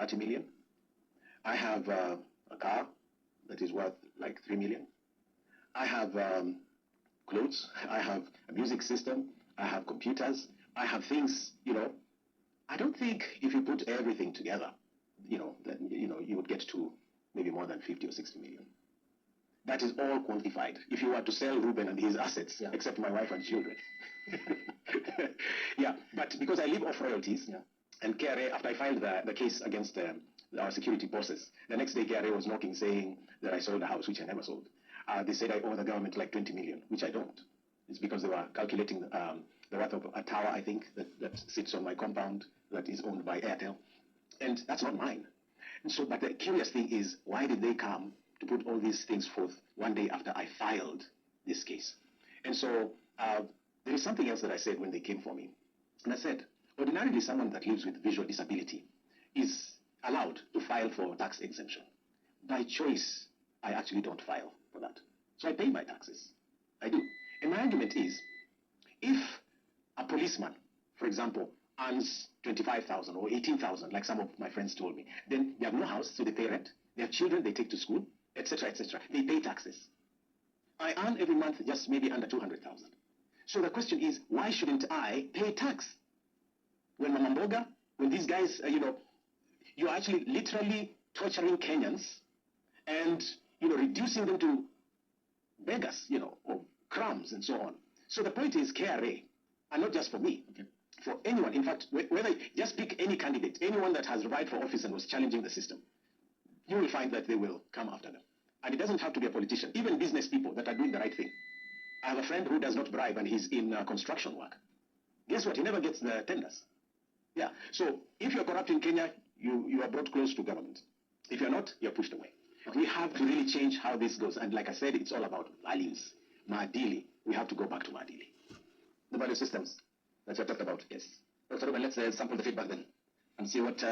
30 million. I have a car that is worth like 3 million. I have clothes. I have a music system. I have computers. I have things, I don't think if you put everything together, that, you would get to maybe more than 50 or 60 million. That is all quantified. If you were to sell Ruben and his assets, except my wife and children. Yeah, but because I live off royalties, and KRA, after I filed the case against our security bosses, the next day KRA was knocking saying that I sold a house, which I never sold. They said I owe the government like 20 million, which I don't. It's because they were calculating the worth of a tower, I think, that sits on my compound that is owned by Airtel. And that's not mine. And so, but the curious thing is, why did they come to put all these things forth one day after I filed this case? And so there is something else that I said when they came for me. And I said, ordinarily someone that lives with visual disability is allowed to file for tax exemption. By choice, I actually don't file for that. So I pay my taxes. I do. And my argument is, if a policeman, for example, earns 25,000 or 18,000, like some of my friends told me, then they have no house, so they pay rent. They have children, they take to school, etc., etc. They pay taxes. I earn every month just maybe under 200,000. So the question is, why shouldn't I pay tax? When Mama Mboga, when these guys, you're actually literally torturing Kenyans and, reducing them to beggars, or crumbs and so on. So the point is KRA, and not just for me, for anyone. In fact, whether just pick any candidate, anyone that has arrived for office and was challenging the system, you will find that they will come after them. And it doesn't have to be a politician, even business people that are doing the right thing. I have a friend who does not bribe and he's in construction work. Guess what? He never gets the tenders. Yeah. So if you're corrupt in Kenya, you are brought close to government. If you're not, you're pushed away. We have to really change how this goes. And like I said, it's all about values. Maadili. We have to go back to Maadili. The value systems that you talked about. Yes. Dr. Ruben, let's sample the feedback then and see what